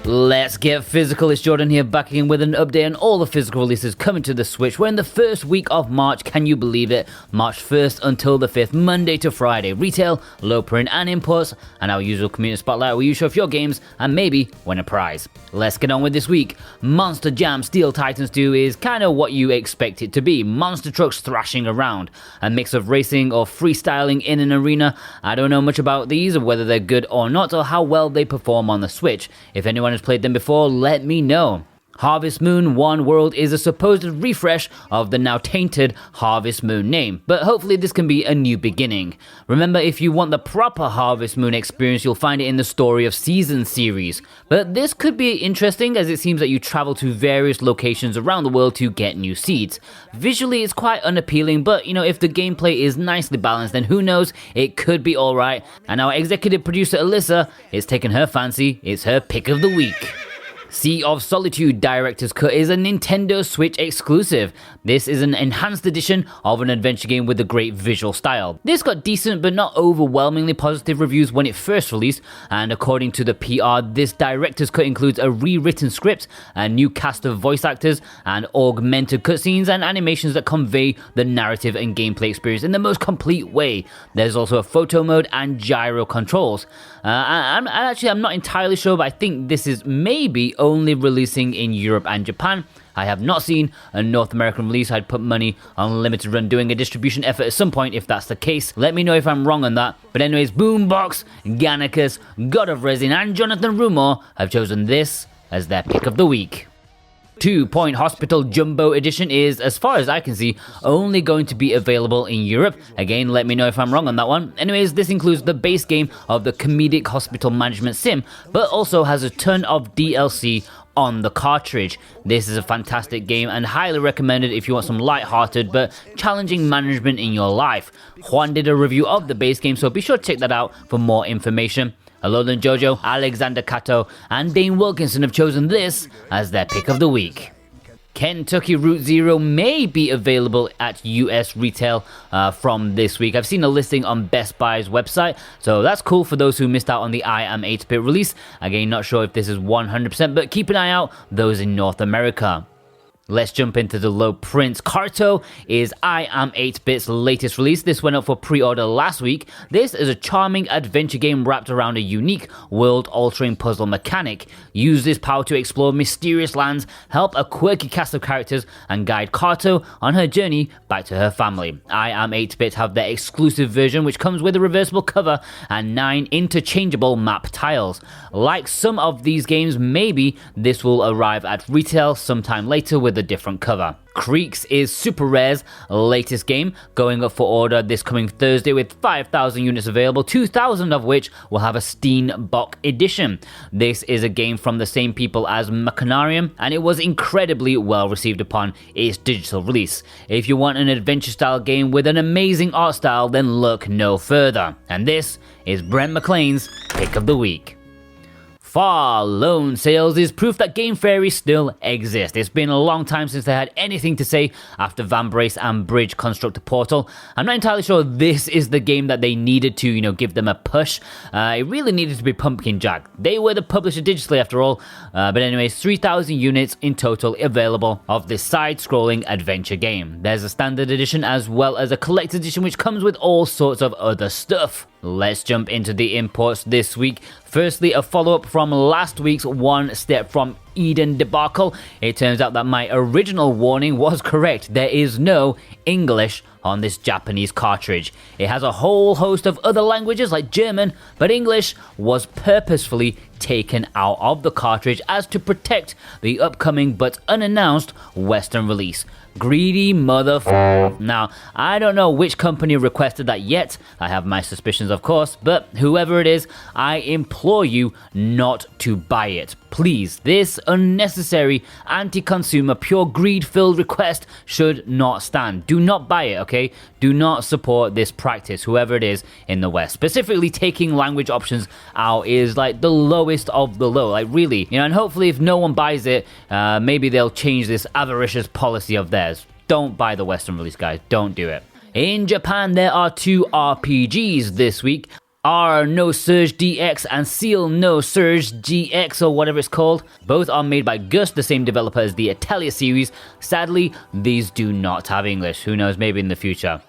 Let's get physical. It's Jordan here, back again with an update on all the physical releases coming to the Switch. We're in the first week of March, can you believe it? March 1st until the 5th, Monday to Friday. Retail, low print and imports, and our usual community spotlight where you show off your games and maybe win a prize. Let's get on with this week. Monster Jam Steel Titans 2 is kind of what you expect it to be. Monster trucks thrashing around. A mix of racing or freestyling in an arena. I don't know much about these or whether they're good or not or how well they perform on the Switch. If anyone has played them before, let me know. Harvest Moon 1 World is a supposed refresh of the now tainted Harvest Moon name, but hopefully this can be a new beginning. Remember, if you want the proper Harvest Moon experience, you'll find it in the Story of Seasons series. But this could be interesting as it seems that you travel to various locations around the world to get new seeds. Visually it's quite unappealing, but if the gameplay is nicely balanced, then who knows, it could be alright. And our executive producer Alyssa is taking her fancy, it's her pick of the week. Sea of Solitude Director's Cut is a Nintendo Switch exclusive. This is an enhanced edition of an adventure game with a great visual style. This got decent but not overwhelmingly positive reviews when it first released, and according to the PR, this Director's Cut includes a rewritten script, a new cast of voice actors, and augmented cutscenes and animations that convey the narrative and gameplay experience in the most complete way. There's also a photo mode and gyro controls. I'm not entirely sure, but I think this is maybe only releasing in Europe and Japan. I have not seen a North American release. I'd put money on Limited Run doing a distribution effort at some point if that's the case. Let me know if I'm wrong on that. But anyways, Boombox, Gannicus, God of Resin and Jonathan Rumor have chosen this as their pick of the week. 2 Point Hospital Jumbo Edition is, as far as I can see, only going to be available in Europe. Again, let me know if I'm wrong on that one. Anyways, this includes the base game of the comedic hospital management sim, but also has a ton of DLC on the cartridge. This is a fantastic game and highly recommended if you want some light-hearted but challenging management in your life. Juan did a review of the base game, so be sure to check that out for more information. Alolan Jojo, Alexander Cato, and Dane Wilkinson have chosen this as their pick of the week. Kentucky Route Zero may be available at US retail from this week. I've seen a listing on Best Buy's website, so that's cool for those who missed out on the I Am 8-bit release. Again, not sure if this is 100%, but keep an eye out those in North America. Let's jump into the low prints. Carto is I Am 8-bit's latest release. This went up for pre-order last week. This is a charming adventure game wrapped around a unique, world-altering puzzle mechanic. Use this power to explore mysterious lands, help a quirky cast of characters, and guide Carto on her journey back to her family. I Am 8-bit have their exclusive version, which comes with a reversible cover and 9 interchangeable map tiles. Like some of these games, maybe this will arrive at retail sometime later with a different cover. Creaks is Super Rare's latest game, going up for order this coming Thursday with 5,000 units available, 2,000 of which will have a Steenbok edition. This is a game from the same people as Machinarium, and it was incredibly well received upon its digital release. If you want an adventure style game with an amazing art style, then look no further. And this is Brent McLean's pick of the week. Far Lone Sales is proof that Game Fairy still exist. It's been a long time since they had anything to say after Vambrace and Bridge Constructor Portal. I'm not entirely sure this is the game that they needed to, give them a push. It really needed to be Pumpkin Jack. They were the publisher digitally after all. But anyways, 3,000 units in total available of this side-scrolling adventure game. There's a standard edition as well as a collector's edition which comes with all sorts of other stuff. Let's jump into the imports this week. Firstly, a follow-up from last week's One Step from Eden debacle. It turns out that my original warning was correct. There is no English on this Japanese cartridge. It has a whole host of other languages like German, but English was purposefully taken out of the cartridge as to protect the upcoming but unannounced Western release. Greedy motherfucker. Now, I don't know which company requested that yet. I have my suspicions, of course, but whoever it is, I implore you not to buy it. Please, this unnecessary anti-consumer, pure greed-filled request should not stand. Do not buy it, okay? Do not support this practice, whoever it is in the West. Specifically, taking language options out is like the lowest of the low, like really. And hopefully if no one buys it, maybe they'll change this avaricious policy of theirs. Don't buy the Western release, guys. Don't do it. In Japan, there are 2 RPGs this week. are Nosurge DX and Ciel Nosurge GX, or whatever it's called. Both are made by Gus, the same developer as the Atelier series. Sadly, these do not have English. Who knows, maybe in the future.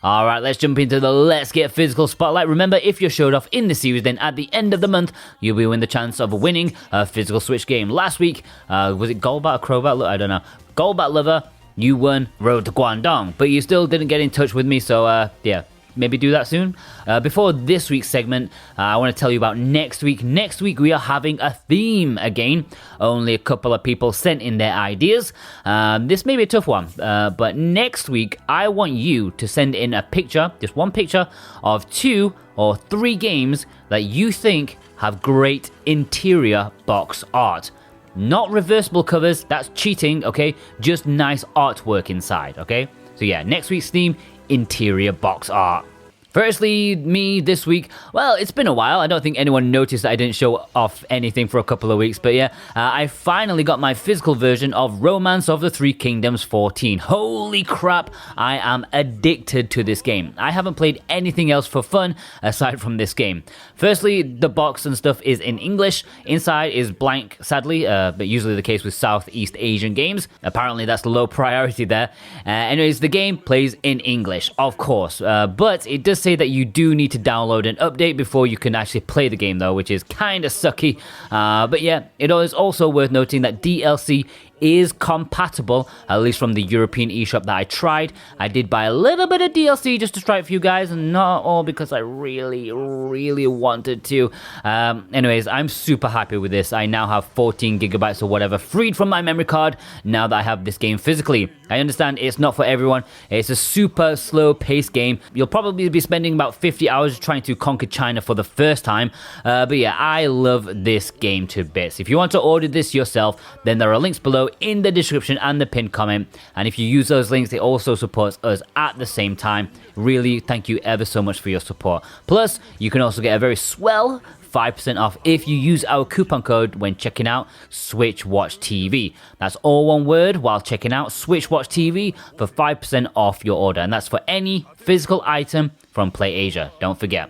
Alright, let's jump into the Let's Get Physical spotlight. Remember, if you're showed off in the series, then at the end of the month, you'll be in the chance of winning a physical Switch game. Last week, was it Golbat or Crobat? I don't know. Golbat Lover, you won Road to Guangdong, but you still didn't get in touch with me, so yeah. Maybe do that soon. Before this week's segment, I want to tell you about next week. Next week, we are having a theme again. Only a couple of people sent in their ideas. This may be a tough one, but next week, I want you to send in a picture, just one picture, of 2 or 3 games that you think have great interior box art. Not reversible covers, that's cheating, okay? Just nice artwork inside, okay? So yeah, next week's theme, interior box art. Firstly, me this week, well, it's been a while. I don't think anyone noticed that I didn't show off anything for a couple of weeks, but yeah, I finally got my physical version of Romance of the Three Kingdoms 14. Holy crap, I am addicted to this game. I haven't played anything else for fun aside from this game. Firstly, the box and stuff is in English. Inside is blank, sadly, but usually the case with Southeast Asian games. Apparently that's low priority there. Anyways, the game plays in English, of course, but it does say that you do need to download an update before you can actually play the game though, which is kind of sucky. But yeah, it is also worth noting that DLC is compatible, at least from the European eShop that I tried. I did buy a little bit of DLC just to try it for you guys, and not all because I really wanted to. Anyways, I'm super happy with this. I now have 14 gigabytes or whatever freed from my memory card now that I have this game physically. I understand it's not for everyone. It's a super slow paced game. You'll probably be spending about 50 hours trying to conquer China for the first time. But yeah, I love this game to bits. If you want to order this yourself, then there are links below in the description and the pinned comment, and if you use those links, it also supports us at the same time. Really, thank you ever so much for your support. Plus, you can also get a very swell 5% off if you use our coupon code when checking out SwitchWatch TV. That's all one word while checking out SwitchWatch TV for 5% off your order, and that's for any physical item from PlayAsia. Don't forget.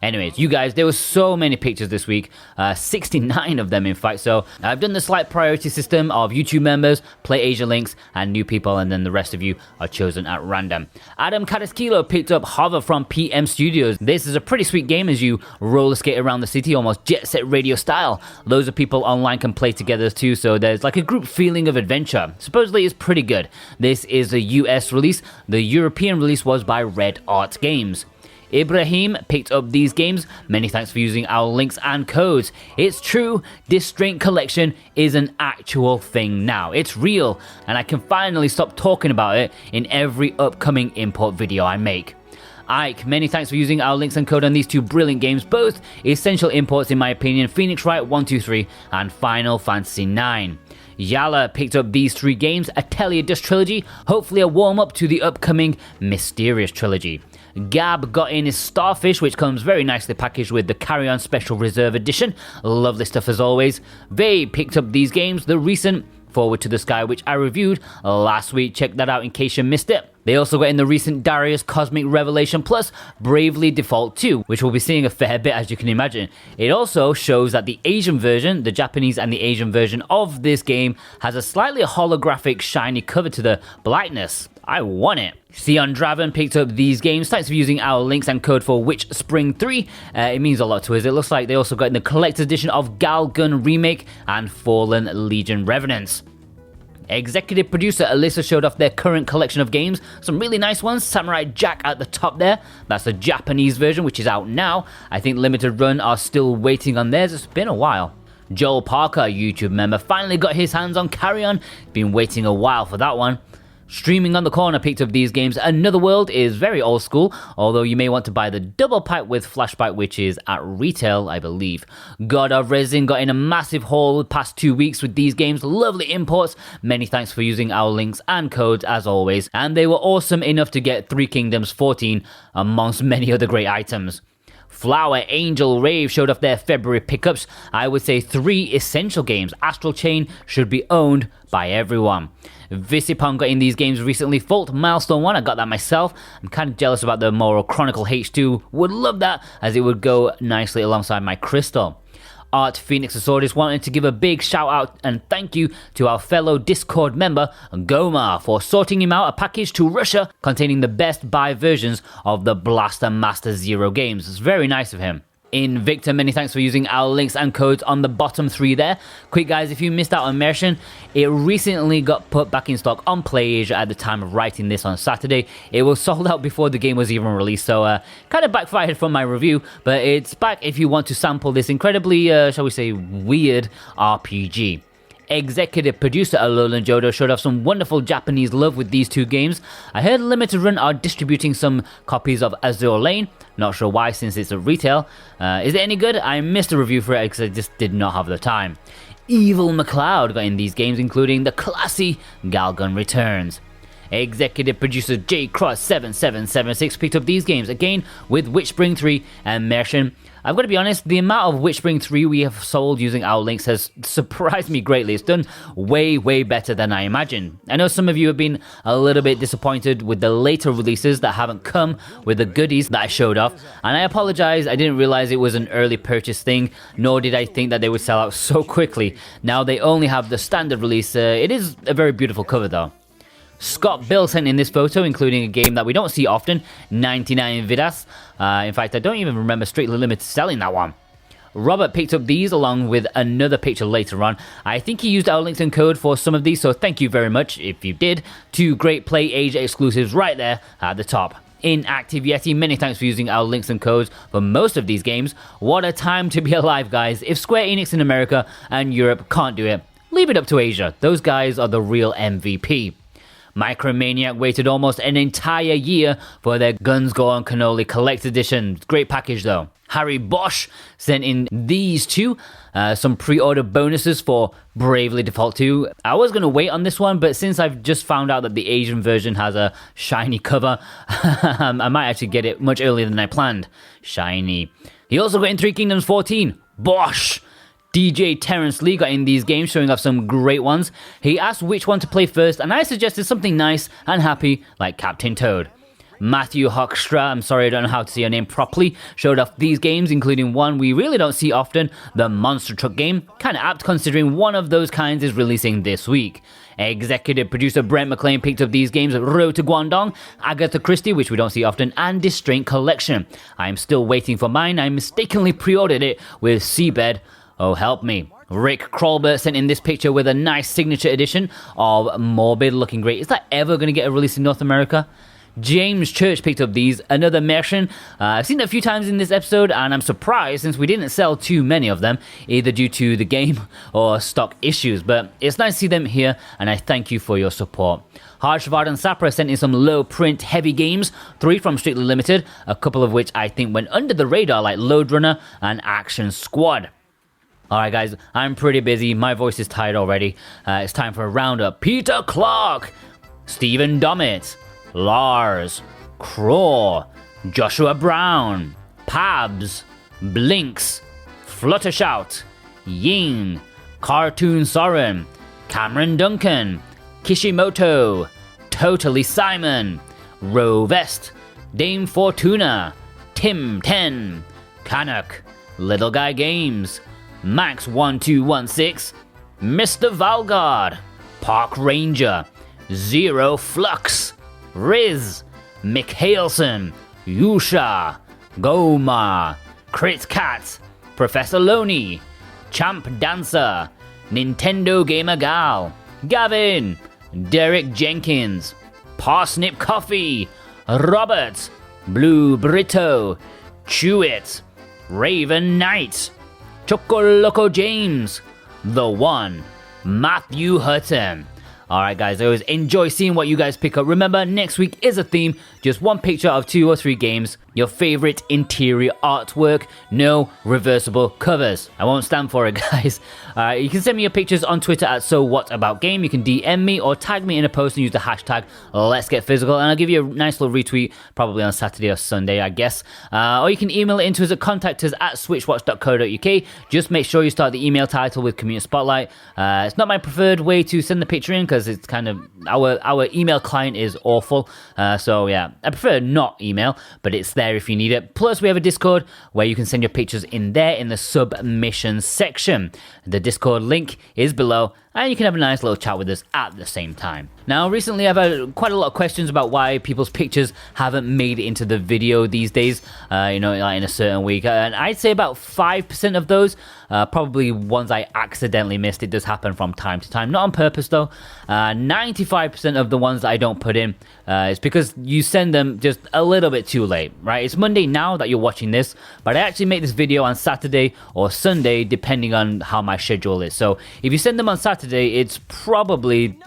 Anyways, you guys, there were so many pictures this week, 69 of them in fact, so I've done the slight priority system of YouTube members, PlayAsia links, and new people, and then the rest of you are chosen at random. Adam Kataskilo picked up Hover from PM Studios. This is a pretty sweet game as you roller skate around the city, almost Jet Set Radio style. Loads of people online can play together too, so there's like a group feeling of adventure. Supposedly it's pretty good. This is a US release. The European release was by Red Art Games. Ibrahim picked up these games. Many thanks for using our links and codes. It's true, Distraint Collection is an actual thing now. It's real, and I can finally stop talking about it in every upcoming import video I make. Ike, many thanks for using our links and code on these 2 brilliant games, both essential imports in my opinion, Phoenix Wright 123 and Final Fantasy 9. Yala picked up these 3 games, Atelier Dust Trilogy, hopefully a warm-up to the upcoming Mysterious Trilogy. Gab got in his Starfish, which comes very nicely packaged with the Carry On Special Reserve Edition. Lovely stuff as always. They picked up these games, the recent Forward to the Sky, which I reviewed last week. Check that out in case you missed it. They also got in the recent Darius Cosmic Revelation plus Bravely Default 2, which we'll be seeing a fair bit as you can imagine. It also shows that the Asian version, the Japanese and the Asian version of this game, has a slightly holographic shiny cover to the blackness. I want it. Theon Draven picked up these games. Thanks for using our links and code for Witch Spring 3. It means a lot to us. It looks like they also got in the collector's edition of Gal Gun Remake and Fallen Legion Revenants. Executive producer Alyssa showed off their current collection of games. Some really nice ones. Samurai Jack at the top there. That's the Japanese version, which is out now. I think Limited Run are still waiting on theirs. It's been a while. Joel Parker, YouTube member, finally got his hands on Carry On. Been waiting a while for that one. Streaming on the Corner picked up these games. Another World is very old school, although you may want to buy the double pack with Flashback, which is at retail, I believe. God of Resin got in a massive haul the past 2 weeks with these games. Lovely imports. Many thanks for using our links and codes as always. And they were awesome enough to get Three Kingdoms 14 amongst many other great items. Flower, Angel, Rave showed off their February pickups. I would say 3 essential games. Astral Chain should be owned by everyone. Visipon got in these games recently. Fault Milestone 1, I got that myself. I'm kind of jealous about the Moral Chronicle H2. Would love that, as it would go nicely alongside my Crystal. Art Phoenix Asordis wanted to give a big shout out and thank you to our fellow Discord member Gomar for sorting him out a package to Russia containing the best buy versions of the Blaster Master Zero games. It's very nice of him. Invicta, many thanks for using our links and codes on the bottom 3 there. Quick guys, if you missed out on Marchen, it recently got put back in stock on PlayAsia at the time of writing this on Saturday. It was sold out before the game was even released, so kind of backfired from my review, but it's back if you want to sample this incredibly, shall we say, weird RPG. Executive producer Alolan Jodo showed off some wonderful Japanese love with these 2 games. I heard Limited Run are distributing some copies of Azure Lane. Not sure why, since it's a retail. Is it any good? I missed a review for it because I just did not have the time. Evil McLeod got in these games, including the classy Galgun Returns. Executive producer J Cross 7776 picked up these games again with Witchspring 3 and Marchen. I've got to be honest, the amount of Witchspring 3 we have sold using our links has surprised me greatly. It's done way better than I imagined. I know some of you have been a little bit disappointed with the later releases that haven't come with the goodies that I showed off, and I apologize, I didn't realize it was an early purchase thing, nor did I think that they would sell out so quickly. Now they only have the standard release. It is a very beautiful cover though. Scott Bill sent in this photo, including a game that we don't see often, 99 Vidas. In fact, I don't even remember Strictly Limited selling that one. Robert picked up these along with another picture later on. I think he used our links and code for some of these, so thank you very much if you did. 2 great PlayAsia exclusives right there at the top. Inactive Yeti, many thanks for using our links and codes for most of these games. What a time to be alive, guys. If Square Enix in America and Europe can't do it, leave it up to Asia. Those guys are the real MVP. Micromaniac waited almost an entire year for their Guns Go on Cannoli Collect Edition. Great package though. Harry Bosch sent in these 2, some pre-order bonuses for Bravely Default 2. I was going to wait on this one, but since I've just found out that the Asian version has a shiny cover, I might actually get it much earlier than I planned. Shiny. He also got in 3 Kingdoms 14. Bosch! DJ Terrence Lee got in these games, showing off some great ones. He asked which one to play first, and I suggested something nice and happy like Captain Toad. Matthew Hoekstra, I'm sorry I don't know how to say your name properly, showed off these games, including one we really don't see often, the Monster Truck game. Kinda apt considering one of those kinds is releasing this week. Executive producer Brent McLean picked up these games, Road to Guangdong, Agatha Christie, which we don't see often, and Distraint Collection. I'm still waiting for mine. I mistakenly pre-ordered it with Seabed. Oh, help me. Rick Krolbert sent in this picture with a nice signature edition of Morbid, looking great. Is that ever going to get a release in North America? James Church picked up these, another Marchen. I've seen it a few times in this episode, and I'm surprised since we didn't sell too many of them, either due to the game or stock issues, but it's nice to see them here, and I thank you for your support. Harshvardhan Sapra sent in some low-print heavy games, 3 from Strictly Limited, a couple of which I think went under the radar like Load Runner and Action Squad. Alright guys, I'm pretty busy, my voice is tired already. It's time for a roundup. Peter Clark, Stephen Dommett, Lars, Craw, Joshua Brown, Pabs, Blinks, Fluttershout, Ying, Cartoon Soren, Cameron Duncan, Kishimoto, Totally Simon, Rovest, Dame Fortuna, Tim 10, Canuck, Little Guy Games, Max1216, Mr. Valgard, Park Ranger, Zero Flux, Riz, Mikhailson, Yusha, Goma, Crit Cat, Professor Loney, Champ Dancer, Nintendo Gamer Gal, Gavin, Derek Jenkins, Parsnip Coffee, Robert, Blue Brito, Chewit, Raven Knight, Chocoloco James, The One, Matthew Hutton. Alright guys, I always enjoy seeing what you guys pick up. Remember, next week is a theme. just one picture of 2 or 3 games, your favorite interior artwork, no reversible covers. I won't stand for it, guys. You can send me your pictures on Twitter at SoWhatAboutGame. You can DM me or tag me in a post and use the hashtag Let's Get Physical, and I'll give you a nice little retweet probably on Saturday or Sunday, I guess. Or you can email it into us at contactors@switchwatch.co.uk. Just make sure you start the email title with Community Spotlight. It's not my preferred way to send the picture in because it's kind of our email client is awful. So yeah, I prefer not email, but it's there if you need it. Plus, we have a Discord where you can send your pictures in there in the submissions section. The Discord link is below, and you can have a nice little chat with us at the same time. Now, recently I've had quite a lot of questions about why people's pictures haven't made it into the video these days, like in a certain week. And I'd say about 5% of those, probably ones I accidentally missed. It does happen from time to time, not on purpose though. 95% of the ones that I don't put in, it's because you send them just a little bit too late, right? It's Monday now that you're watching this, but I actually make this video on Saturday or Sunday, depending on how my schedule is. So if you send them on Saturday, it's probably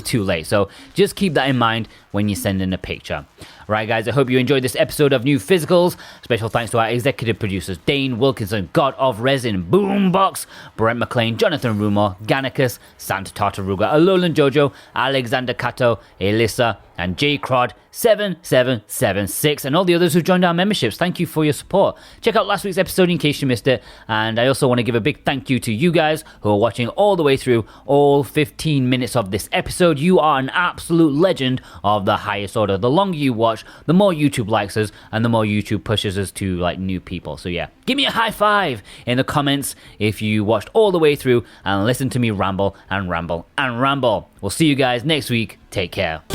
too late. So just keep that in mind when you send in a picture. Right, guys, I hope you enjoyed this episode of New Physicals. Special thanks to our executive producers, Dane Wilkinson, God of Resin, Boombox, Brent McLean, Jonathan Rumor, Gannicus, Santa Tartaruga, Alolan Jojo, Alexander Cato, Elissa, and J Crod 7776, and all the others who joined our memberships. Thank you for your support. Check out last week's episode in case you missed it, and I also want to give a big thank you to you guys who are watching all the way through all 15 minutes of this episode. You are an absolute legend of the highest order. The longer you watch, the more YouTube likes us, and the more YouTube pushes us to like new people. So yeah, give me a high five in the comments if you watched all the way through and listened to me ramble and ramble and ramble. We'll see you guys next week. Take care.